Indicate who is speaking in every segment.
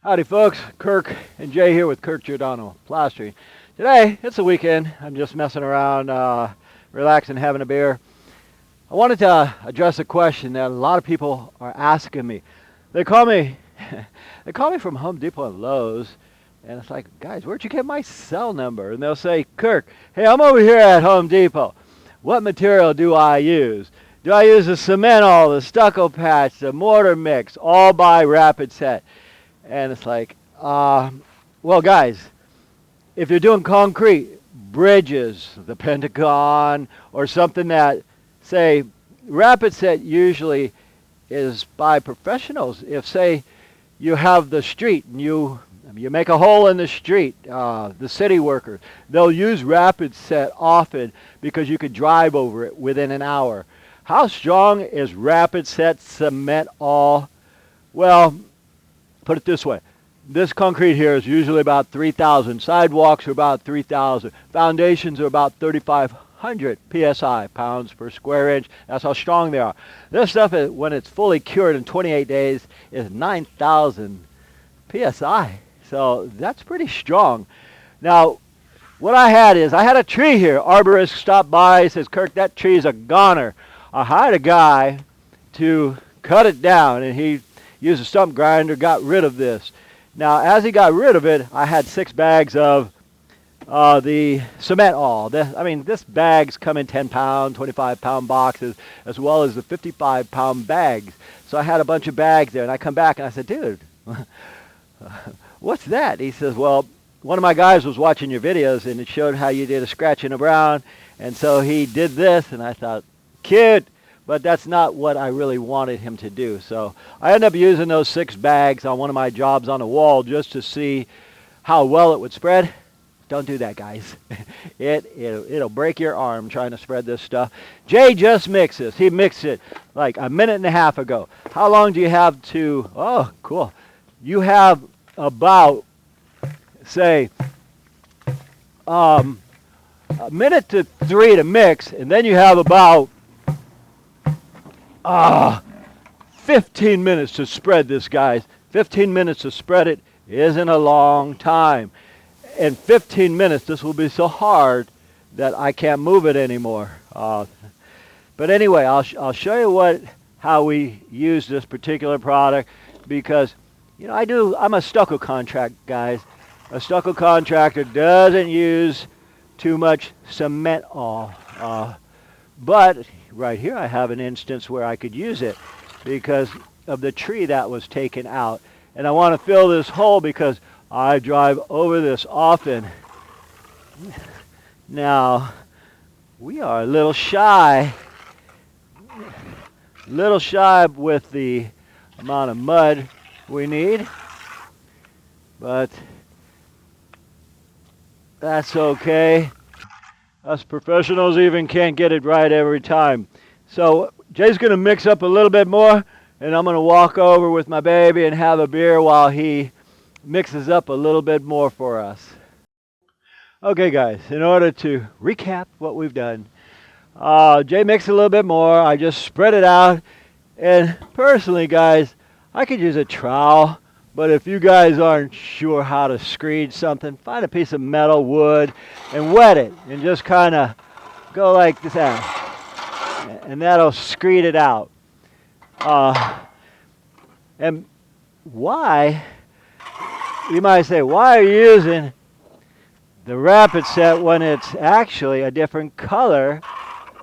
Speaker 1: Howdy folks, Kirk and Jay here with Kirk Giordano, Plastering. Today, it's the weekend. I'm just messing around, relaxing, having a beer. I wanted to address a question that a lot of people are asking me. They call me, they call me from Home Depot and Lowe's, and it's like, guys, where'd you get my cell number? And they'll say, Kirk, hey, I'm over here at Home Depot. What material do I use? Do I use the cement all, the stucco patch, the mortar mix, all by Rapidset? And it's like, well, guys, if you're doing concrete, bridges, the Pentagon, or something that, say, Rapidset usually is by professionals. If, say, you have the street and you make a hole in the street, the city workers, they'll use Rapidset often because you could drive over it within an hour. How strong is Rapidset cement all? Well, put it this way. This concrete here is usually about 3,000. Sidewalks are about 3,000. Foundations are about 3,500 PSI, pounds per square inch. That's how strong they are. This stuff, when it's fully cured in 28 days, is 9,000 PSI. So that's pretty strong. Now, what I had a tree here. Arborist stopped by, says, Kirk, that tree's a goner. I hired a guy to cut it down, and he used a stump grinder, got rid of this. Now, as he got rid of it, I had 6 bags of the cement all. This bags come in 10-pound, 25-pound boxes, as well as the 55-pound bags. So I had a bunch of bags there, and I come back and I said, dude, what's that? He says, well, one of my guys was watching your videos, and it showed how you did a scratch and a brown, and so he did this, and I thought, cute. But that's not what I really wanted him to do. So I ended up using those 6 bags on one of my jobs on the wall just to see how well it would spread. Don't do that, guys. It'll break your arm trying to spread this stuff. Jay just mixed this. He mixed it like a minute and a half ago. How long do you have to? Oh, cool. You have about, say, a minute to 3 to mix, and then you have about 15 minutes to spread this, guys. 15 minutes to spread it isn't a long time. In 15 minutes, this will be so hard that I can't move it anymore. But anyway, I'll show you how we use this particular product because, I'm a stucco contract, guys. A stucco contractor doesn't use too much cement all. But right here I have an instance where I could use it because of the tree that was taken out. And I want to fill this hole because I drive over this often. Now, we are a little shy with the amount of mud we need. But that's okay. Us professionals even can't get it right every time. So Jay's going to mix up a little bit more, and I'm going to walk over with my baby and have a beer while he mixes up a little bit more for us. Okay, guys, in order to recap what we've done, Jay mixed a little bit more. I just spread it out. And personally, guys, I could use a trowel. But if you guys aren't sure how to screed something, find a piece of metal, wood, and wet it. And just kind of go like this. And that'll screed it out. And why, you might say, why are you using the Rapidset when it's actually a different color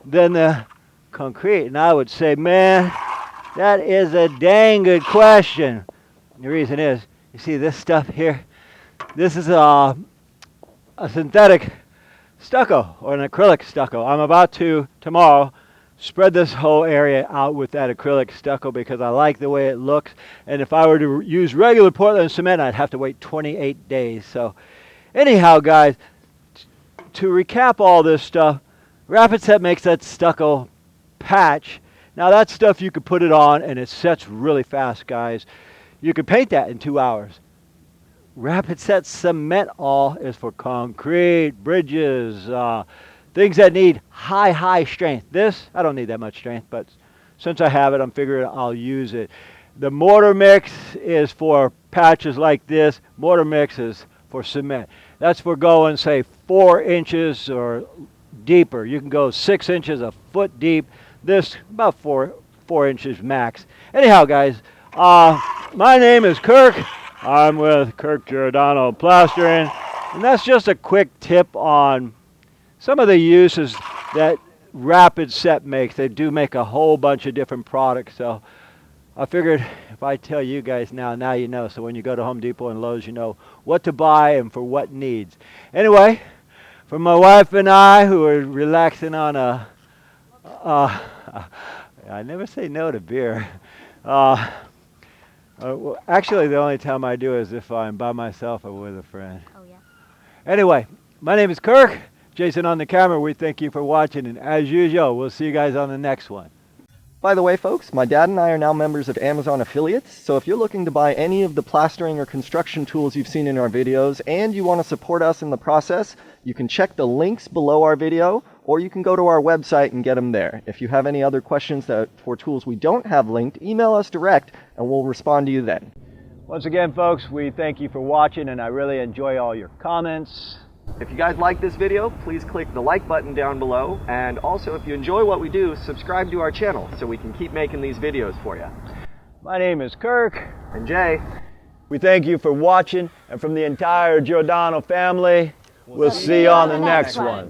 Speaker 1: than the concrete? And I would say, man, that is a dang good question. The reason is, you see this stuff here, this is a synthetic stucco or an acrylic stucco. I'm about to, tomorrow, spread this whole area out with that acrylic stucco because I like the way it looks. And if I were to use regular Portland cement, I'd have to wait 28 days. So anyhow, guys, to recap all this stuff, Rapidset makes that stucco patch. Now that stuff you could put it on and it sets really fast, guys. You could paint that in 2 hours. Rapidset cement all is for concrete, bridges, things that need high strength. This, I don't need that much strength, but since I have it, I'm figuring I'll use it. The mortar mix is for patches like this, mortar mixes for cement. That's for going, say, 4 inches or deeper. You can go 6 inches, a foot deep. This about 4 inches max. Anyhow, guys, my name is Kirk. I'm with Kirk Giordano Plastering, and that's just a quick tip on some of the uses that Rapidset makes. They do make a whole bunch of different products, so I figured if I tell you guys now you know. So when you go to Home Depot and Lowe's, you know what to buy and for what needs. Anyway, for my wife and I, who are relaxing on a, I never say no to beer. Well, actually, the only time I do is if I'm by myself or with a friend.
Speaker 2: Oh, yeah.
Speaker 1: Anyway, my name is Kirk. Jason on the camera. We thank you for watching, and as usual, we'll see you guys on the next one.
Speaker 3: By the way, folks, my dad and I are now members of Amazon affiliates, so if you're looking to buy any of the plastering or construction tools you've seen in our videos and you want to support us in the process, you can check the links below our video, or you can go to our website and get them there. If you have any other questions for tools we don't have linked, email us direct and we'll respond to you then.
Speaker 1: Once again, folks, we thank you for watching, and I really enjoy all your comments.
Speaker 3: If you guys like this video, please click the like button down below, and also if you enjoy what we do, subscribe to our channel so we can keep making these videos for you.
Speaker 1: My name is Kirk.
Speaker 3: And Jay.
Speaker 1: We thank you for watching, and from the entire Giordano family, we'll see you on the next one.